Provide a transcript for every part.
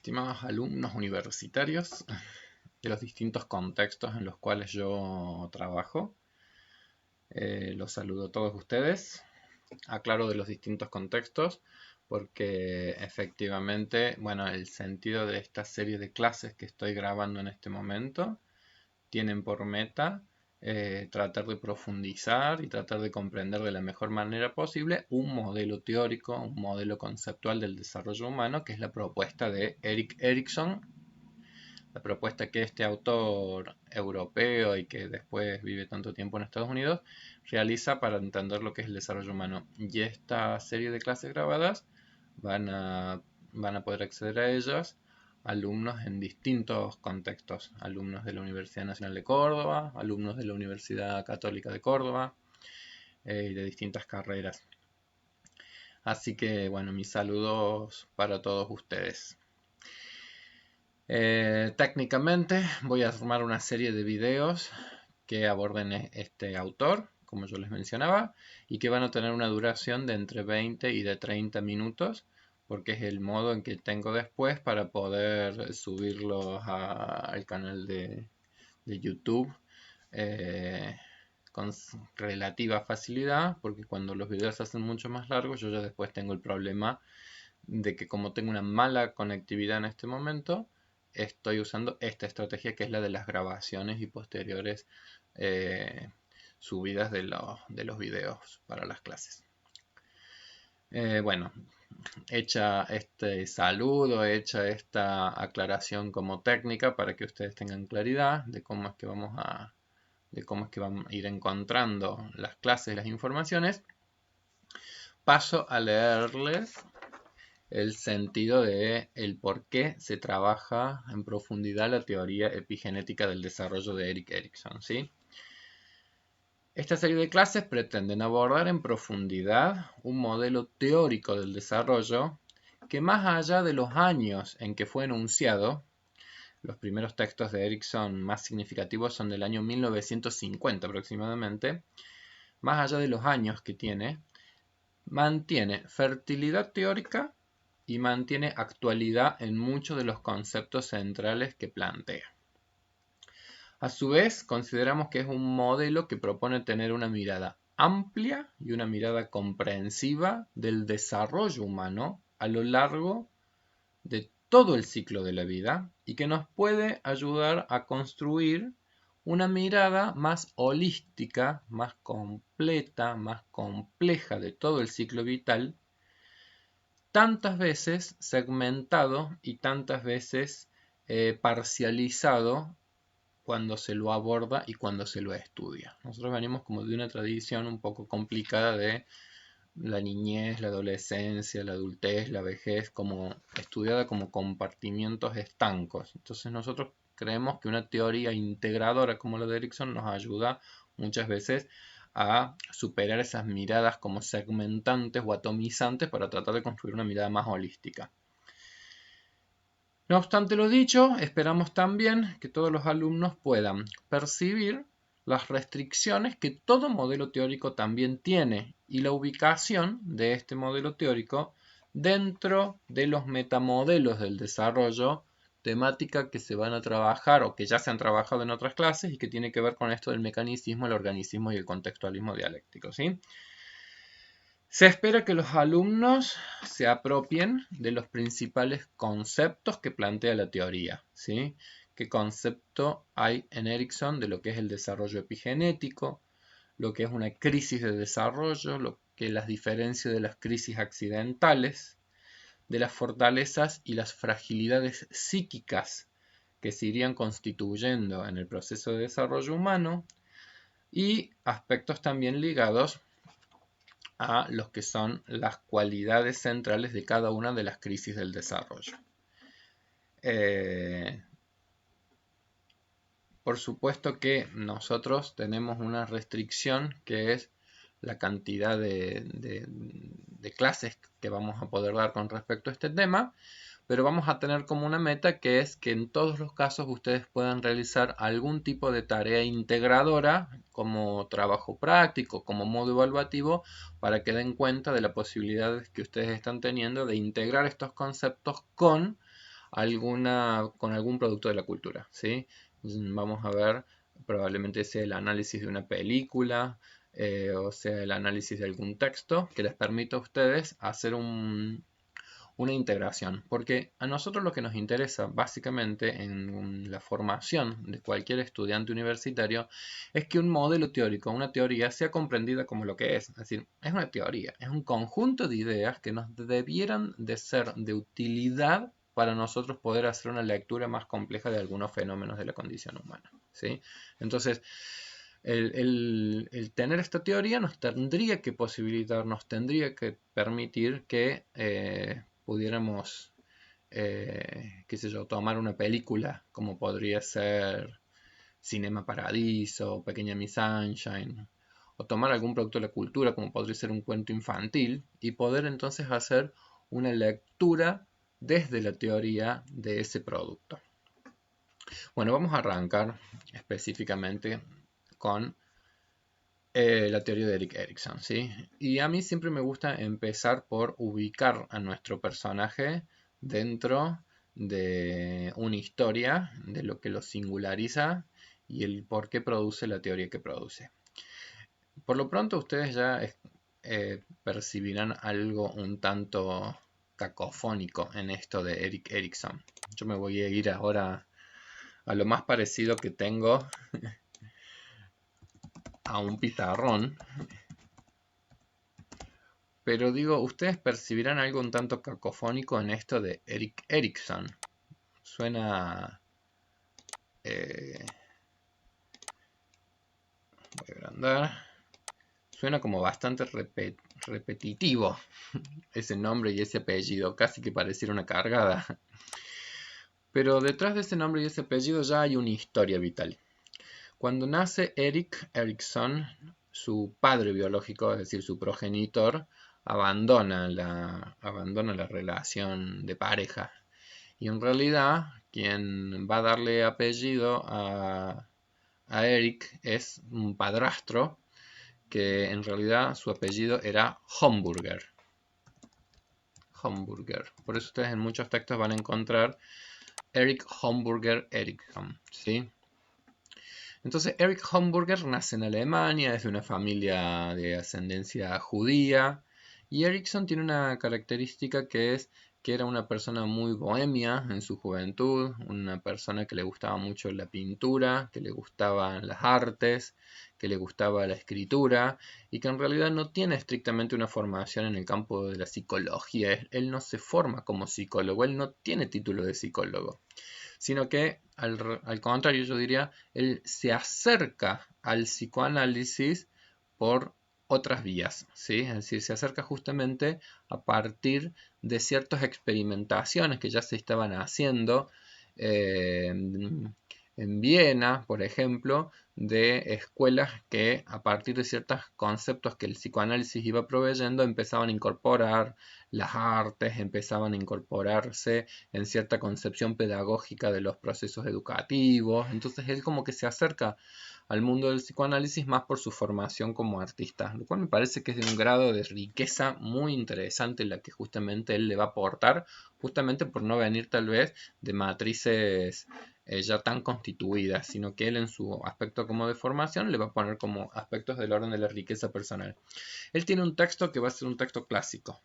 Estimados alumnos universitarios de los distintos contextos en los cuales yo trabajo, los saludo a todos ustedes. Aclaro de los distintos contextos porque efectivamente, bueno, el sentido de esta serie de clases que estoy grabando en este momento tienen por meta tratar de profundizar y tratar de comprender de la mejor manera posible un modelo teórico, un modelo conceptual del desarrollo humano, que es la propuesta de Erik Erikson, la propuesta que este autor europeo y que después vive tanto tiempo en Estados Unidos realiza para entender lo que es el desarrollo humano. Y esta serie de clases grabadas van a, van a poder acceder a ellas alumnos en distintos contextos, alumnos de la Universidad Nacional de Córdoba, alumnos de la Universidad Católica de Córdoba y de distintas carreras. Así que bueno, mis saludos para todos ustedes. Técnicamente voy a armar una serie de videos que aborden este autor, como yo les mencionaba, y que van a tener una duración de entre 20 y de 30 minutos, porque es el modo en que tengo después para poder subirlos al canal de YouTube con relativa facilidad, porque cuando los videos se hacen mucho más largos, yo ya después tengo el problema de que como tengo una mala conectividad en este momento, estoy usando esta estrategia que es la de las grabaciones y posteriores subidas de los videos para las clases. Bueno, hecha este saludo, hecha esta aclaración como técnica para que ustedes tengan claridad de cómo es que vamos a ir encontrando las clases, las informaciones, paso a leerles el sentido de el por qué se trabaja en profundidad la teoría epigenética del desarrollo de Erik Erikson, ¿sí? Esta serie de clases pretenden abordar en profundidad un modelo teórico del desarrollo que, más allá de los años en que fue enunciado, los primeros textos de Erikson más significativos son del año 1950 aproximadamente, más allá de los años que tiene, mantiene fertilidad teórica y mantiene actualidad en muchos de los conceptos centrales que plantea. A su vez, consideramos que es un modelo que propone tener una mirada amplia y una mirada comprensiva del desarrollo humano a lo largo de todo el ciclo de la vida y que nos puede ayudar a construir una mirada más holística, más completa, más compleja de todo el ciclo vital, tantas veces segmentado y tantas veces parcializado cuando se lo aborda y cuando se lo estudia. Nosotros venimos como de una tradición un poco complicada de la niñez, la adolescencia, la adultez, la vejez, como estudiada como compartimientos estancos. Entonces nosotros creemos que una teoría integradora como la de Erikson nos ayuda muchas veces a superar esas miradas como segmentantes o atomizantes para tratar de construir una mirada más holística. No obstante lo dicho, esperamos también que todos los alumnos puedan percibir las restricciones que todo modelo teórico también tiene y la ubicación de este modelo teórico dentro de los metamodelos del desarrollo, temática que se van a trabajar o que ya se han trabajado en otras clases y que tiene que ver con esto del mecanicismo, el organicismo y el contextualismo dialéctico, ¿sí? Se espera que los alumnos se apropien de los principales conceptos que plantea la teoría, ¿sí? ¿Qué concepto hay en Erikson de lo que es el desarrollo epigenético, lo que es una crisis de desarrollo, lo que las diferencia de las crisis accidentales, de las fortalezas y las fragilidades psíquicas que se irían constituyendo en el proceso de desarrollo humano y aspectos también ligados a los que son las cualidades centrales de cada una de las crisis del desarrollo. Por supuesto que nosotros tenemos una restricción que es la cantidad de clases que vamos a poder dar con respecto a este tema, pero vamos a tener como una meta que es que en todos los casos ustedes puedan realizar algún tipo de tarea integradora como trabajo práctico, como modo evaluativo, para que den cuenta de la posibilidad que ustedes están teniendo de integrar estos conceptos con con algún producto de la cultura, ¿sí? Vamos a ver, probablemente sea el análisis de una película, o sea el análisis de algún texto que les permita a ustedes hacer una integración, porque a nosotros lo que nos interesa básicamente en la formación de cualquier estudiante universitario es que un modelo teórico, una teoría, sea comprendida como lo que es decir, es una teoría, es un conjunto de ideas que nos debieran de ser de utilidad para nosotros poder hacer una lectura más compleja de algunos fenómenos de la condición humana, ¿sí? Entonces, el tener esta teoría nos tendría que posibilitar, nos tendría que permitir que pudiéramos, qué sé yo, tomar una película como podría ser Cinema Paradiso, Pequeña Miss Sunshine, o tomar algún producto de la cultura como podría ser un cuento infantil y poder entonces hacer una lectura desde la teoría de ese producto. Bueno, vamos a arrancar específicamente con la teoría de Erik Erikson, ¿sí? Y a mí siempre me gusta empezar por ubicar a nuestro personaje dentro de una historia, de lo que lo singulariza y el por qué produce la teoría que produce. Por lo pronto ustedes ya percibirán algo un tanto cacofónico en esto de Erik Erikson. Yo me voy a ir ahora a lo más parecido que tengo a un pizarrón. Pero digo, ustedes percibirán algo un tanto cacofónico en esto de Erik Erikson. Suena... voy a agrandar. Suena como bastante repetitivo ese nombre y ese apellido, casi que pareciera una cargada. Pero detrás de ese nombre y ese apellido ya hay una historia vital. Cuando nace Erik Erikson, su padre biológico, es decir, su progenitor, abandona la relación de pareja. Y en realidad, quien va a darle apellido a Erik es un padrastro, que en realidad su apellido era Homburger. Homburger. Por eso ustedes en muchos textos van a encontrar Erik Homburger Erikson, ¿sí? Entonces, Erik Homburger nace en Alemania, es de una familia de ascendencia judía, y Erikson tiene una característica que es que era una persona muy bohemia en su juventud, una persona que le gustaba mucho la pintura, que le gustaban las artes, que le gustaba la escritura, y que en realidad no tiene estrictamente una formación en el campo de la psicología. Él no se forma como psicólogo, él no tiene título de psicólogo, sino que al contrario, yo diría, él se acerca al psicoanálisis por otras vías, ¿sí? Es decir, se acerca justamente a partir de ciertas experimentaciones que ya se estaban haciendo en Viena, por ejemplo, de escuelas que a partir de ciertos conceptos que el psicoanálisis iba proveyendo empezaban a incorporar las artes, empezaban a incorporarse en cierta concepción pedagógica de los procesos educativos. Entonces él como que se acerca al mundo del psicoanálisis más por su formación como artista, lo cual me parece que es de un grado de riqueza muy interesante la que justamente él le va a aportar, justamente por no venir tal vez de matrices ya tan constituidas, sino que él en su aspecto como de formación le va a poner como aspectos del orden de la riqueza personal. Él tiene un texto que va a ser un texto clásico,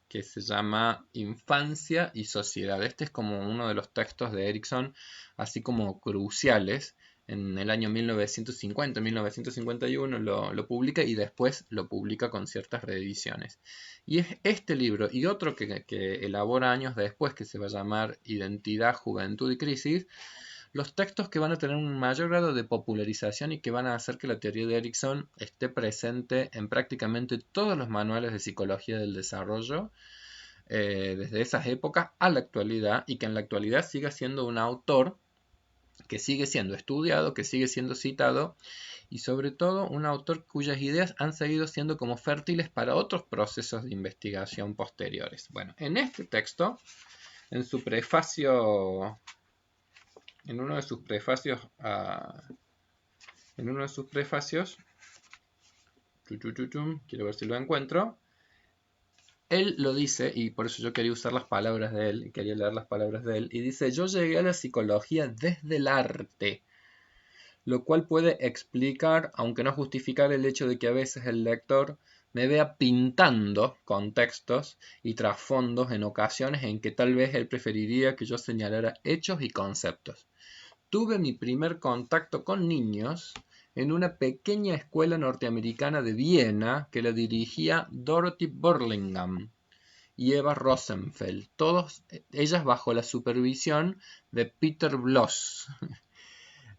que se llama Infancia y Sociedad. Este es como uno de los textos de Erikson, así como cruciales. En el año 1950, 1951 lo publica y después lo publica con ciertas reediciones. Y es este libro y otro que elabora años después, que se va a llamar Identidad, Juventud y Crisis, los textos que van a tener un mayor grado de popularización y que van a hacer que la teoría de Erikson esté presente en prácticamente todos los manuales de psicología del desarrollo, desde esas épocas a la actualidad, y que en la actualidad siga siendo un autor que sigue siendo estudiado, que sigue siendo citado, y sobre todo un autor cuyas ideas han seguido siendo como fértiles para otros procesos de investigación posteriores. Bueno, en este texto, en su prefacio, en uno de sus prefacios, quiero ver si lo encuentro, él lo dice, y por eso yo quería usar las palabras de él, y quería leer las palabras de él, y dice, yo llegué a la psicología desde el arte, lo cual puede explicar, aunque no justificar, el hecho de que a veces el lector me vea pintando contextos y trasfondos en ocasiones en que tal vez él preferiría que yo señalara hechos y conceptos. Tuve mi primer contacto con niños en una pequeña escuela norteamericana de Viena que la dirigía Dorothy Burlingham y Eva Rosenfeld, todas ellas bajo la supervisión de Peter Bloss.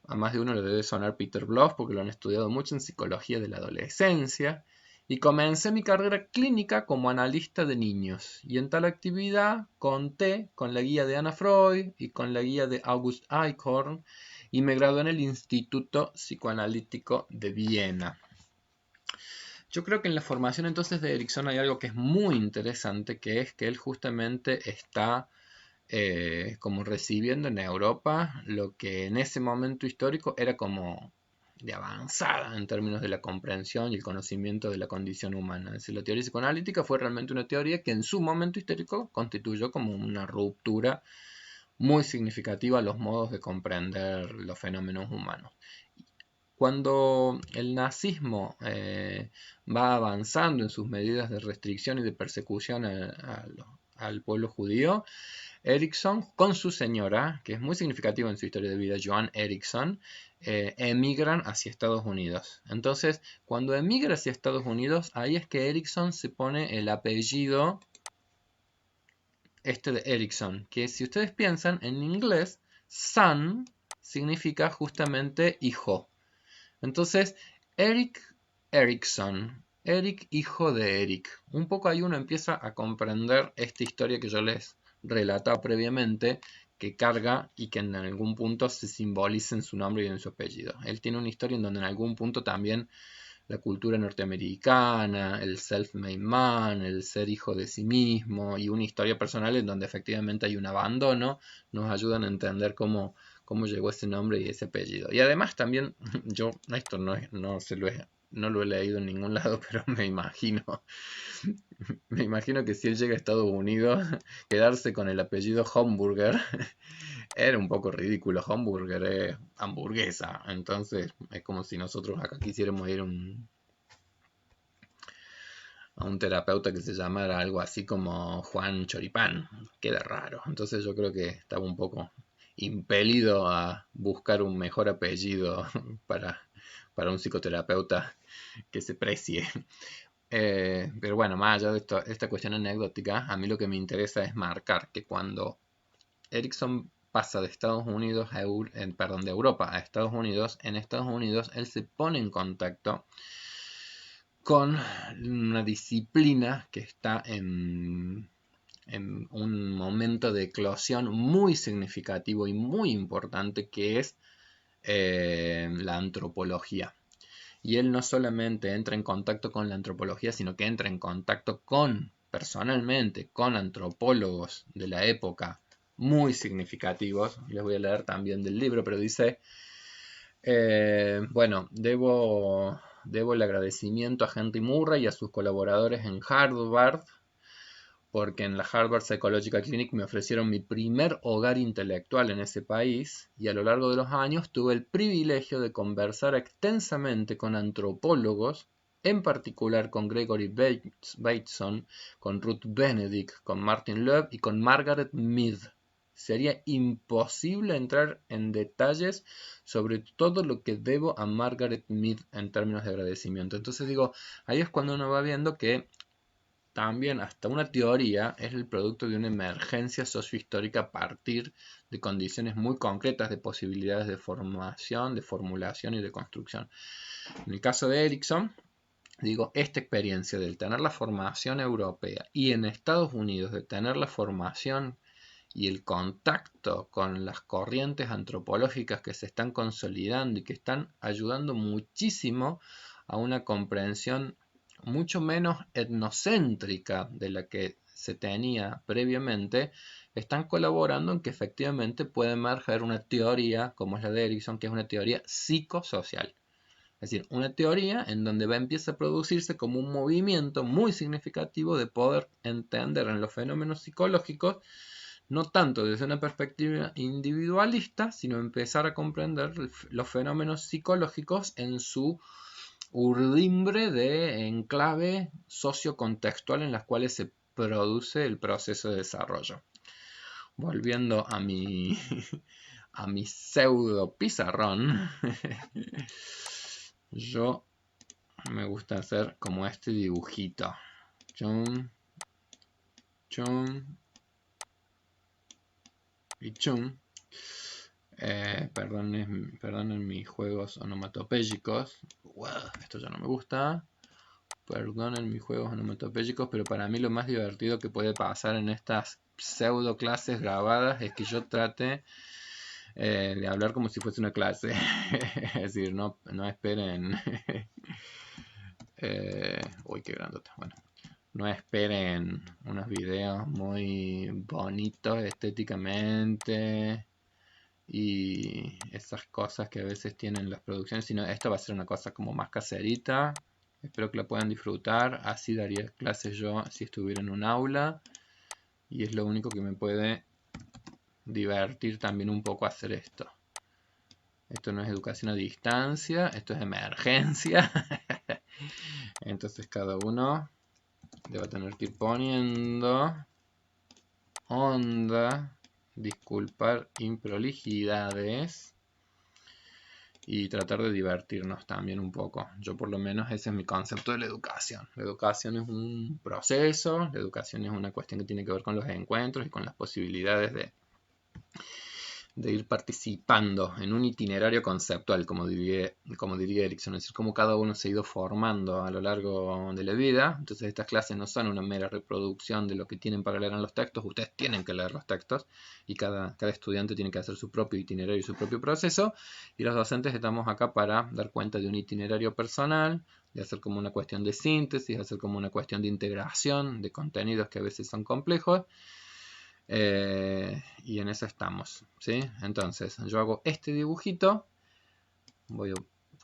A más de uno le debe sonar Peter Bloss porque lo han estudiado mucho en psicología de la adolescencia. Y comencé mi carrera clínica como analista de niños. Y en tal actividad conté con la guía de Anna Freud y con la guía de August Eichhorn y me gradué en el Instituto Psicoanalítico de Viena. Yo creo que en la formación entonces de Erikson hay algo que es muy interesante, que es que él justamente está como recibiendo en Europa lo que en ese momento histórico era como de avanzada en términos de la comprensión y el conocimiento de la condición humana. Es decir, la teoría psicoanalítica fue realmente una teoría que en su momento histórico constituyó como una ruptura muy significativa a los modos de comprender los fenómenos humanos. Cuando el nazismo va avanzando en sus medidas de restricción y de persecución al pueblo judío, Erikson con su señora, que es muy significativo en su historia de vida, Joan Erikson, emigran hacia Estados Unidos. Entonces, cuando emigra hacia Estados Unidos, ahí es que Erikson se pone el apellido de Erikson, que si ustedes piensan, en inglés, son significa justamente hijo. Entonces, Erik Erikson, Erik hijo de Erik. Un poco ahí uno empieza a comprender esta historia que yo les relataba previamente, que carga y que en algún punto se simboliza en su nombre y en su apellido. Él tiene una historia en donde en algún punto también la cultura norteamericana, el self-made man, el ser hijo de sí mismo y una historia personal en donde efectivamente hay un abandono, nos ayudan a entender cómo llegó ese nombre y ese apellido. Y además también, yo esto no lo he leído en ningún lado, pero me imagino que si él llega a Estados Unidos, quedarse con el apellido Homburger era un poco ridículo. Homburger es hamburguesa, entonces es como si nosotros acá quisiéramos ir a un terapeuta que se llamara algo así como Juan Choripán. Queda raro. Entonces yo creo que estaba un poco impelido a buscar un mejor apellido para un psicoterapeuta que se precie. Pero bueno, más allá de esta cuestión anecdótica, a mí lo que me interesa es marcar que cuando Erikson pasa de Estados Unidos de Europa a Estados Unidos, en Estados Unidos él se pone en contacto con una disciplina que está en un momento de eclosión muy significativo y muy importante, que es la antropología. Y él no solamente entra en contacto con la antropología, sino que entra en contacto personalmente, con antropólogos de la época muy significativos. Les voy a leer también del libro, pero dice, bueno, debo el agradecimiento a Henry Murray y a sus colaboradores en Harvard, porque en la Harvard Psychological Clinic me ofrecieron mi primer hogar intelectual en ese país, y a lo largo de los años tuve el privilegio de conversar extensamente con antropólogos, en particular con Gregory Bateson, con Ruth Benedict, con Martin Loeb y con Margaret Mead. Sería imposible entrar en detalles sobre todo lo que debo a Margaret Mead en términos de agradecimiento. Entonces digo, ahí es cuando uno va viendo que también hasta una teoría es el producto de una emergencia sociohistórica a partir de condiciones muy concretas de posibilidades de formación, de formulación y de construcción. En el caso de Erikson, digo, esta experiencia del tener la formación europea y en Estados Unidos de tener la formación y el contacto con las corrientes antropológicas que se están consolidando y que están ayudando muchísimo a una comprensión mucho menos etnocéntrica de la que se tenía previamente, están colaborando en que efectivamente puede emerger una teoría como es la de Erikson, que es una teoría psicosocial. Es decir, una teoría en donde empieza a producirse como un movimiento muy significativo de poder entender en los fenómenos psicológicos, no tanto desde una perspectiva individualista, sino empezar a comprender los fenómenos psicológicos en su urdimbre de enclave sociocontextual en las cuales se produce el proceso de desarrollo. Volviendo a mi, a mi pseudo pizarrón, yo me gusta hacer como este dibujito. Chum, chum y chum. Perdonen mis juegos onomatopéyicos. Wow, esto ya no me gusta. Perdonen mis juegos onomatopéyicos, pero para mí lo más divertido que puede pasar en estas pseudo clases grabadas es que yo trate de hablar como si fuese una clase. Es decir, no esperen. Uy, qué grandote. Bueno, no esperen unos videos muy bonitos estéticamente y esas cosas que a veces tienen las producciones, sino esto va a ser una cosa como más caserita. Espero que la puedan disfrutar. Así daría clases yo si estuviera en un aula. Y es lo único que me puede divertir también un poco hacer esto. Esto no es educación a distancia, esto es emergencia. Entonces cada uno le va a tener que ir poniendo onda, disculpar improlijidades y tratar de divertirnos también un poco. Yo por lo menos ese es mi concepto de la educación. La educación es un proceso, la educación es una cuestión que tiene que ver con los encuentros y con las posibilidades de ir participando en un itinerario conceptual, como diría Erikson, es decir, cómo cada uno se ha ido formando a lo largo de la vida. Entonces estas clases no son una mera reproducción de lo que tienen para leer en los textos, ustedes tienen que leer los textos y cada estudiante tiene que hacer su propio itinerario y su propio proceso, y los docentes estamos acá para dar cuenta de un itinerario personal, de hacer como una cuestión de síntesis, de hacer como una cuestión de integración de contenidos que a veces son complejos. Y en eso estamos, ¿sí? Entonces yo hago este dibujito, voy a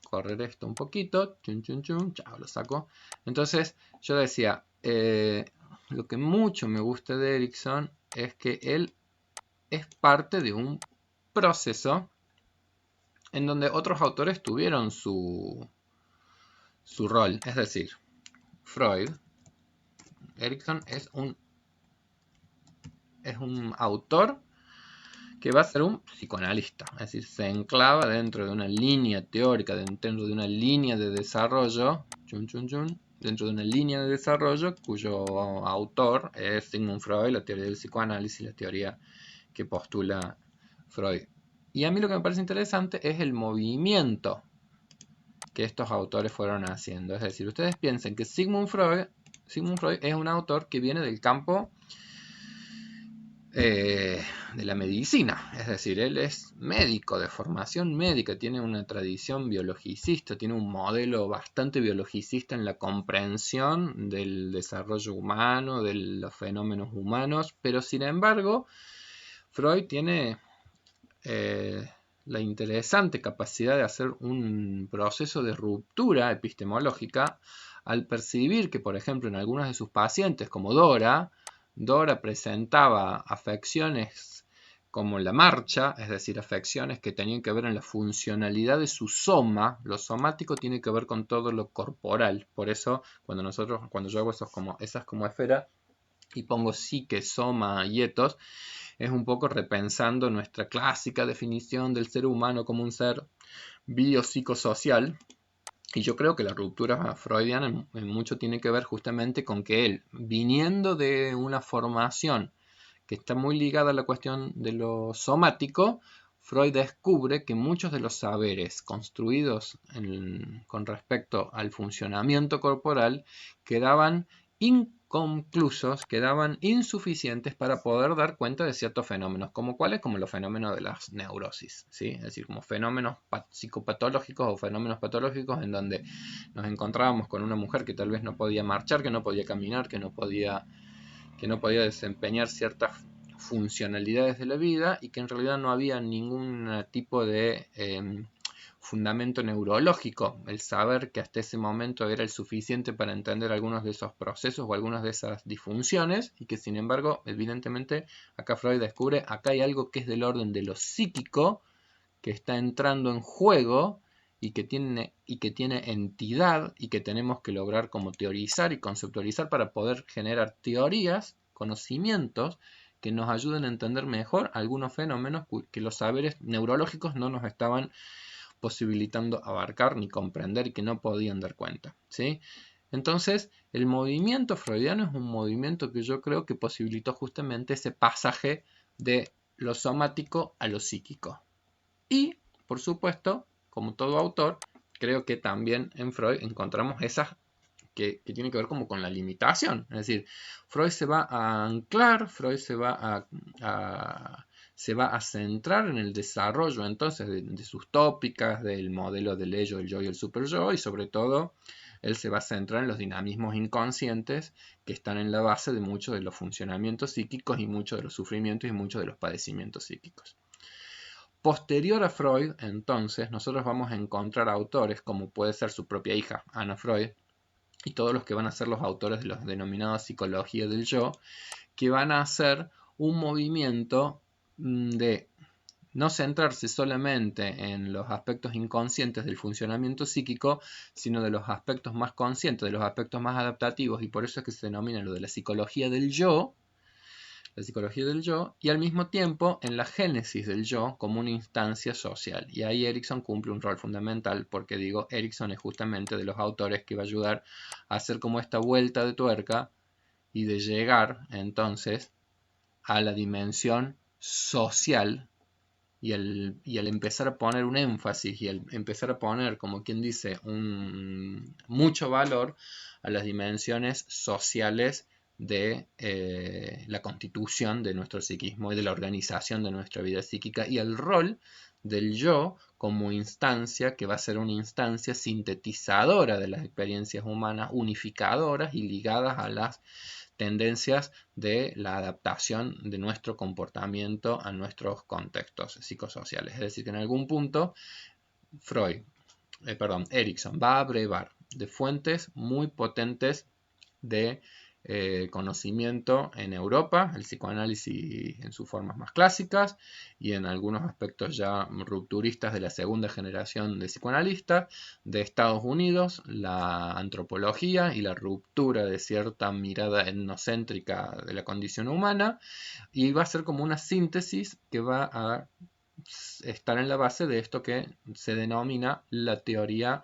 correr esto un poquito, chun, chun, chun, chao, lo saco. Entonces yo decía, lo que mucho me gusta de Erikson es que él es parte de un proceso en donde otros autores tuvieron su rol, es decir, Freud, Erikson es un autor que va a ser un psicoanalista, es decir, se enclava dentro de una línea teórica, dentro de una línea de desarrollo, dentro de una línea de desarrollo cuyo autor es Sigmund Freud, la teoría del psicoanálisis, la teoría que postula Freud. Y a mí lo que me parece interesante es el movimiento que estos autores fueron haciendo. Es decir, ustedes piensen que Sigmund Freud es un autor que viene del campo de la medicina, es decir, él es médico de formación médica, tiene una tradición biologicista, tiene un modelo bastante biologicista en la comprensión del desarrollo humano, de los fenómenos humanos, pero sin embargo, Freud tiene la interesante capacidad de hacer un proceso de ruptura epistemológica al percibir que, por ejemplo, en algunos de sus pacientes, como Dora presentaba afecciones como la marcha, es decir, afecciones que tenían que ver en la funcionalidad de su soma. Lo somático tiene que ver con todo lo corporal. Por eso, cuando yo hago esas como esferas y pongo psique, soma y etos, es un poco repensando nuestra clásica definición del ser humano como un ser biopsicosocial. Y yo creo que la ruptura freudiana en mucho tiene que ver justamente con que él, viniendo de una formación que está muy ligada a la cuestión de lo somático, Freud descubre que muchos de los saberes construidos con respecto al funcionamiento corporal quedaban inconclusos, quedaban insuficientes para poder dar cuenta de ciertos fenómenos, como cuáles, como los fenómenos de las neurosis, ¿sí? Es decir, como fenómenos psicopatológicos o fenómenos patológicos en donde nos encontrábamos con una mujer que tal vez no podía marchar, que no podía caminar, que no podía desempeñar ciertas funcionalidades de la vida y que en realidad no había ningún tipo de fundamento neurológico, el saber que hasta ese momento era el suficiente para entender algunos de esos procesos o algunas de esas disfunciones, y que sin embargo, evidentemente, acá Freud descubre, acá hay algo que es del orden de lo psíquico, que está entrando en juego y que tiene entidad y que tenemos que lograr como teorizar y conceptualizar para poder generar teorías, conocimientos que nos ayuden a entender mejor algunos fenómenos que los saberes neurológicos no nos estaban posibilitando abarcar ni comprender y que no podían dar cuenta, ¿sí? Entonces, el movimiento freudiano es un movimiento que yo creo que posibilitó justamente ese pasaje de lo somático a lo psíquico. Y, por supuesto, como todo autor, creo que también en Freud encontramos esas que tienen que ver como con la limitación. Es decir, Freud se va a anclar, Freud se va a centrar en el desarrollo entonces de sus tópicas, del modelo del ello, el yo y el superyo, y sobre todo él se va a centrar en los dinamismos inconscientes que están en la base de muchos de los funcionamientos psíquicos y muchos de los sufrimientos y muchos de los padecimientos psíquicos. Posterior a Freud, entonces, nosotros vamos a encontrar autores como puede ser su propia hija, Anna Freud, y todos los que van a ser los autores de los denominados psicología del yo, que van a hacer un movimiento de no centrarse solamente en los aspectos inconscientes del funcionamiento psíquico, sino de los aspectos más conscientes, de los aspectos más adaptativos, y por eso es que se denomina lo de la psicología del yo, y al mismo tiempo en la génesis del yo como una instancia social. Y ahí Erikson cumple un rol fundamental, porque digo, Erikson es justamente de los autores que va a ayudar a hacer como esta vuelta de tuerca y de llegar entonces a la dimensión social y al empezar a poner un énfasis y al empezar a poner, como quien dice, mucho valor a las dimensiones sociales de la constitución de nuestro psiquismo y de la organización de nuestra vida psíquica y el rol del yo como instancia que va a ser una instancia sintetizadora de las experiencias humanas, unificadoras y ligadas a las tendencias de la adaptación de nuestro comportamiento a nuestros contextos psicosociales. Es decir, que en algún punto Erikson va a brevar de fuentes muy potentes de conocimiento en Europa, el psicoanálisis en sus formas más clásicas y en algunos aspectos ya rupturistas de la segunda generación de psicoanalistas, de Estados Unidos, la antropología y la ruptura de cierta mirada etnocéntrica de la condición humana, y va a ser como una síntesis que va a estar en la base de esto que se denomina la teoría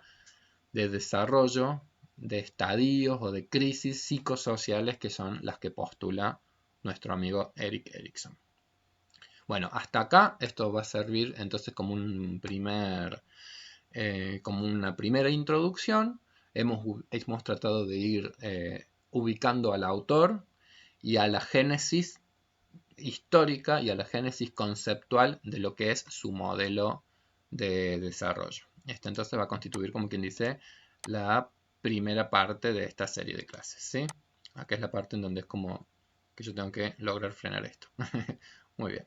de desarrollo de estadios o de crisis psicosociales, que son las que postula nuestro amigo Erik Erikson. Bueno, hasta acá esto va a servir entonces como como una primera introducción. Hemos tratado de ir ubicando al autor y a la génesis histórica y a la génesis conceptual de lo que es su modelo de desarrollo. Esto entonces va a constituir, como quien dice, la primera parte de esta serie de clases, ¿sí? Acá es la parte en donde es como que yo tengo que lograr frenar esto. Muy bien.